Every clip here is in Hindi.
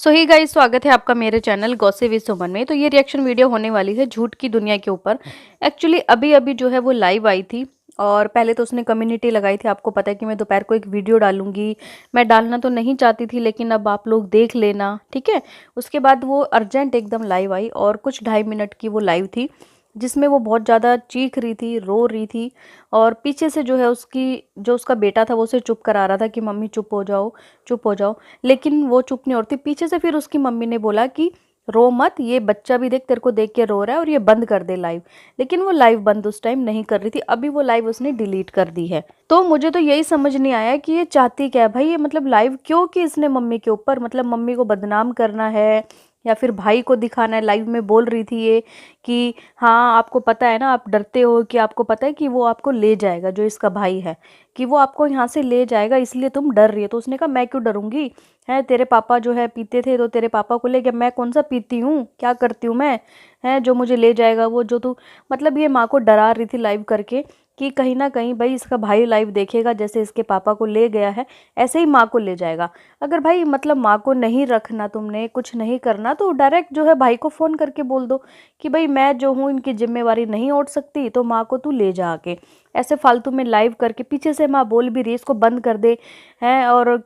सो ही गाइस, स्वागत है आपका मेरे चैनल गॉसिप विद सुमन में। तो ये रिएक्शन वीडियो होने वाली है झूठ की दुनिया के ऊपर। एक्चुअली अभी अभी जो है वो लाइव आई थी और पहले तो उसने कम्युनिटी लगाई थी। आपको पता है कि मैं दोपहर को एक वीडियो डालूंगी। मैं डालना तो नहीं चाहती थी, लेकिन अब आप लोग देख लेना, ठीक है। उसके बाद वो अर्जेंट एकदम लाइव आई और कुछ 2.5 मिनट की वो लाइव थी, जिसमें वो बहुत ज़्यादा चीख रही थी, रो रही थी। और पीछे से जो है उसका बेटा था वो उसे चुप करा रहा था कि मम्मी चुप हो जाओ, चुप हो जाओ। लेकिन वो चुप नहीं होती। पीछे से फिर उसकी मम्मी ने बोला कि रो मत, ये बच्चा भी देख तेरे को देख के रो रहा है और ये बंद कर दे लाइव। लेकिन वो लाइव बंद उस टाइम नहीं कर रही थी। अभी वो लाइव उसने डिलीट कर दी है। तो मुझे तो यही समझ नहीं आया कि ये चाहती क्या है भाई। ये मतलब लाइव क्यों कि इसने मम्मी के ऊपर, मतलब मम्मी को बदनाम करना है या फिर भाई को दिखाना है। लाइव में बोल रही थी ये कि हाँ आपको पता है ना, आप डरते हो कि आपको पता है कि वो आपको ले जाएगा, जो इसका भाई है, कि वो आपको यहाँ से ले जाएगा, इसलिए तुम डर रही है। तो उसने कहा मैं क्यों डरूंगी, है तेरे पापा जो है पीते थे तो तेरे पापा को ले गया, मैं कौन सा पीती हूँ, क्या करती हूँ मैं, है जो मुझे ले जाएगा वो, जो तू। मतलब ये माँ को डरा रही थी लाइव करके कि कहीं ना कहीं भाई इसका भाई लाइव देखेगा, जैसे इसके पापा को ले गया है ऐसे ही माँ को ले जाएगा। अगर भाई मतलब माँ को नहीं रखना, तुमने कुछ नहीं करना, तो डायरेक्ट जो है भाई को फ़ोन करके बोल दो कि भाई मैं जो हूँ इनकी जिम्मेवारी नहीं उठ सकती, तो माँ को तू ले जा के। ऐसे फालतू में लाइव करके पीछे से माँ बोल भी रही है इसको बंद कर दे, हैं। और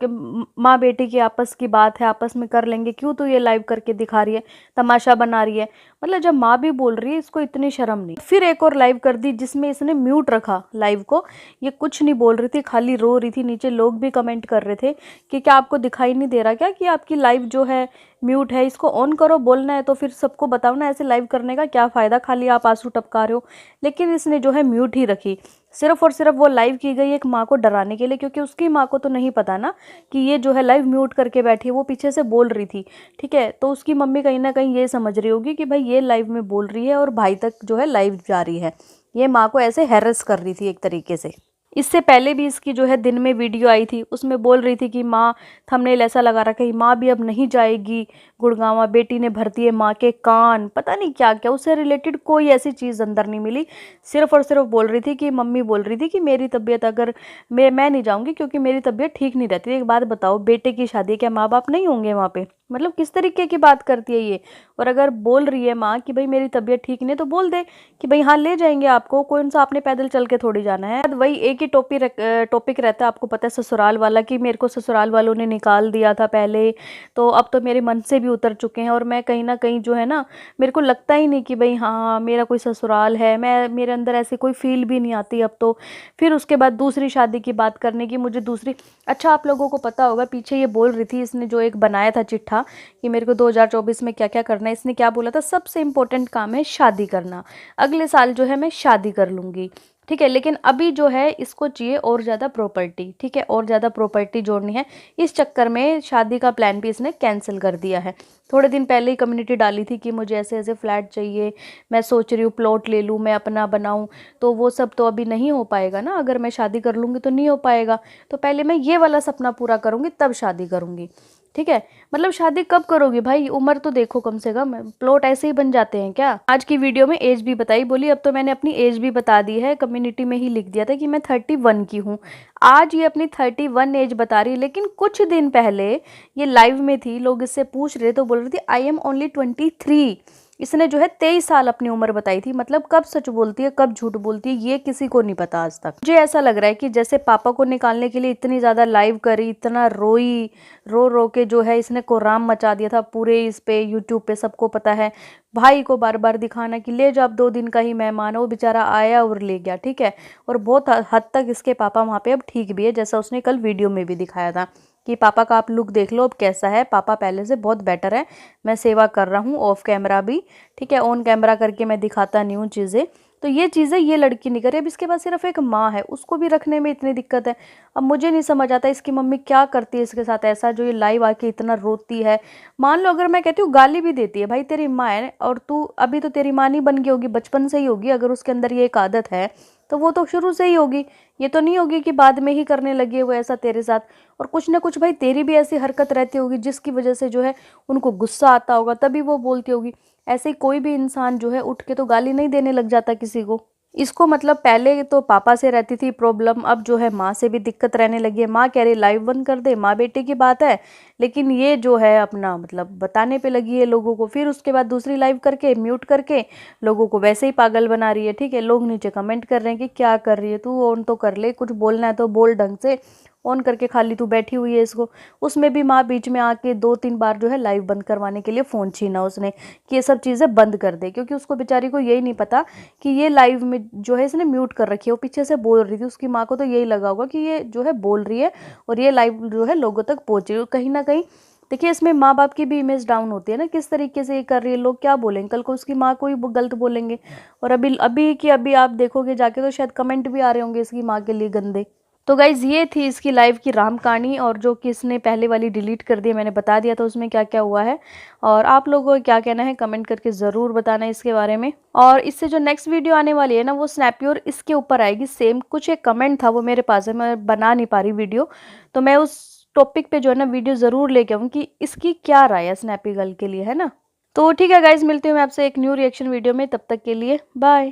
माँ बेटी की आपस की बात है, आपस में कर लेंगे, क्यों तू ये लाइव करके दिखा रही है, तमाशा बना रही है। मतलब जब माँ भी बोल रही है इसको इतनी शर्म नहीं। फिर एक और लाइव कर दी जिसमें इसने म्यूट रखा लाइव को। ये कुछ नहीं बोल रही थी, खाली रो रही थी। नीचे लोग भी कमेंट कर रहे थे कि क्या आपको दिखाई नहीं दे रहा क्या कि आपकी लाइव जो है म्यूट है, इसको ऑन करो, बोलना है तो फिर सबको बताओ ना, ऐसे लाइव करने का क्या फ़ायदा, खाली आप आंसू टपका रहे हो। लेकिन इसने जो है म्यूट ही रखी, सिर्फ और सिर्फ वो लाइव की गई एक माँ को डराने के लिए, क्योंकि उसकी माँ को तो नहीं पता ना कि ये जो है लाइव म्यूट करके बैठी है, वो पीछे से बोल रही थी, ठीक है। तो उसकी मम्मी कहीं ना कहीं ये समझ रही होगी कि भाई ये लाइव में बोल रही है और भाई तक जो है लाइव जा रही है। ये माँ को ऐसे हैरेस कर रही थी एक तरीके से। इससे पहले भी इसकी जो है दिन में वीडियो आई थी, उसमें बोल रही थी कि माँ, थंबनेल ऐसा लगा रखा है माँ भी अब नहीं जाएगी गुड़गांव, बेटी ने भर दिए माँ के कान, पता नहीं क्या क्या। उससे रिलेटेड कोई ऐसी चीज़ अंदर नहीं मिली। सिर्फ और सिर्फ बोल रही थी कि मम्मी बोल रही थी कि मेरी तबीयत, अगर मैं नहीं जाऊँगी क्योंकि मेरी तबीयत ठीक नहीं रहती। एक बात बताओ, बेटे की शादी क्या माँ बाप नहीं होंगे वहाँ पे? मतलब किस तरीके की बात करती है ये। और अगर बोल रही है माँ कि भाई मेरी तबीयत ठीक नहीं, तो बोल दे कि भाई हाँ ले जाएंगे आपको, कौन सा आपने पैदल चल के थोड़ी जाना है। वही एक ही टॉपिक रहता है, आपको पता है, ससुराल वाला, कि मेरे को ससुराल वालों ने निकाल दिया था पहले, तो अब तो मेरे मन से भी उतर चुके हैं और मैं कहीं ना कहीं जो है ना, मेरे को लगता ही नहीं कि भाई हाँ मेरा कोई ससुराल है, मैं मेरे अंदर ऐसी कोई फील भी नहीं आती अब तो। फिर उसके बाद दूसरी शादी की बात करने की, मुझे दूसरी। अच्छा आप लोगों को पता होगा पीछे ये बोल रही थी, इसने जो एक बनाया था चिट्ठा कि मेरे को 2024 में क्या क्या करना है, इसने क्या बोला था, सबसे इम्पोर्टेंट काम है शादी करना, अगले साल जो है मैं शादी कर लूँगी, ठीक है। लेकिन अभी जो है इसको चाहिए और ज़्यादा प्रॉपर्टी, ठीक है, और ज़्यादा प्रॉपर्टी जोड़नी है। इस चक्कर में शादी का प्लान भी इसने कैंसिल कर दिया है। थोड़े दिन पहले ही कम्युनिटी डाली थी कि मुझे ऐसे ऐसे फ्लैट चाहिए, मैं सोच रही हूँ प्लॉट ले लूँ, मैं अपना बनाऊँ। तो वो सब तो अभी नहीं हो पाएगा ना, अगर मैं शादी कर लूँगी तो नहीं हो पाएगा। तो पहले मैं ये वाला सपना पूरा करूँगी तब शादी करूँगी, ठीक है। मतलब शादी कब करोगे भाई, उम्र तो देखो कम से कम, प्लॉट ऐसे ही बन जाते हैं क्या। आज की वीडियो में एज भी बताई, बोली अब तो मैंने अपनी एज भी बता दी है, कम्युनिटी में ही लिख दिया था कि मैं 31 की हूँ। आज ये अपनी 31 एज बता रही है, लेकिन कुछ दिन पहले ये लाइव में थी, लोग इससे पूछ रहे तो बोल रही थी आई एम ओनली 23। इसने जो है 23 साल अपनी उम्र बताई थी। मतलब कब सच बोलती है कब झूठ बोलती है ये किसी को नहीं पता आज तक। मुझे ऐसा लग रहा है कि जैसे पापा को निकालने के लिए इतनी ज़्यादा लाइव करी, इतना रोई, रो रो के जो है इसने कोराम मचा दिया था पूरे इस पे यूट्यूब पे, सबको पता है। भाई को बार बार दिखाना कि ले जाओ, 2 दिन का ही मेहमान है, वो बेचारा आया और ले गया, ठीक है। और बहुत हद तक इसके पापा वहाँ पे अब ठीक भी है, जैसा उसने कल वीडियो में भी दिखाया था कि पापा का आप लुक देख लो अब कैसा है, पापा पहले से बहुत बेटर है, मैं सेवा कर रहा हूँ ऑफ कैमरा भी, ठीक है, ऑन कैमरा करके मैं दिखाता नहीं हूँ चीज़ें। तो ये चीज़ें ये लड़की नहीं करे। अब इसके पास सिर्फ एक माँ है, उसको भी रखने में इतनी दिक्कत है। अब मुझे नहीं समझ आता इसकी मम्मी क्या करती है इसके साथ ऐसा, जो ये लाइव आके इतना रोती है। मान लो अगर मैं कहती हूँ गाली भी देती है, भाई तेरी माँ है और तू अभी तो तेरी माँ नहीं बन गई होगी, बचपन से ही होगी। अगर उसके अंदर ये एक आदत है तो वो तो शुरू से ही होगी, ये तो नहीं होगी कि बाद में ही करने लगी है वो ऐसा तेरे साथ। और कुछ ना कुछ भाई तेरी भी ऐसी हरकत रहती होगी जिसकी वजह से जो है उनको गुस्सा आता होगा, तभी वो बोलती होगी। ऐसे ही कोई भी इंसान जो है उठ के तो गाली नहीं देने लग जाता किसी को। इसको मतलब पहले तो पापा से रहती थी प्रॉब्लम, अब जो है माँ से भी दिक्कत रहने लगी है। माँ कह रही लाइव बंद कर दे, माँ बेटे की बात है, लेकिन ये जो है अपना मतलब बताने पे लगी है लोगों को। फिर उसके बाद दूसरी लाइव करके म्यूट करके लोगों को वैसे ही पागल बना रही है। ठीक है, लोग नीचे कमेंट कर रहे हैं कि क्या कर रही है तू, ऑन तो कर ले, कुछ बोलना है तो बोल ढंग से, ऑन करके खाली तू बैठी हुई है इसको। उसमें भी माँ बीच में आके 2-3 बार जो है लाइव बंद करवाने के लिए फ़ोन छीना उसने कि ये सब चीज़ें बंद कर दे, क्योंकि उसको बेचारी को यही नहीं पता कि ये लाइव में जो है इसने म्यूट कर रखी है, वो पीछे से बोल रही थी। उसकी माँ को तो यही लगा होगा कि ये जो है बोल रही है और ये लाइव जो है लोगों तक पहुँचे। कहीं ना कहीं देखिए इसमें माँ बाप की भी इमेज डाउन होती है ना, किस तरीके से ये कर रही है, लोग क्या बोलेंगे, कल को उसकी माँ को ही गलत बोलेंगे। और अभी अभी की अभी आप देखोगे जाके तो शायद कमेंट भी आ रहे होंगे इसकी माँ के लिए गंदे। तो गाइज ये थी इसकी लाइव की राम कहानी, और जो कि इसने पहले वाली डिलीट कर दी, मैंने बता दिया था उसमें क्या क्या हुआ है। और आप लोगों को क्या कहना है कमेंट करके ज़रूर बताना इसके बारे में। और इससे जो नेक्स्ट वीडियो आने वाली है ना, वो स्नैपी और इसके ऊपर आएगी। सेम कुछ एक कमेंट था वो मेरे पास है, मैं बना नहीं पा रही वीडियो, तो मैं उस टॉपिक पे जो है ना वीडियो ज़रूर लेके आऊँ कि इसकी क्या राय है स्नैपी गर्ल के लिए, है ना। तो ठीक है गाइज, मिलती हूँ मैं आपसे एक न्यू रिएक्शन वीडियो में, तब तक के लिए बाय।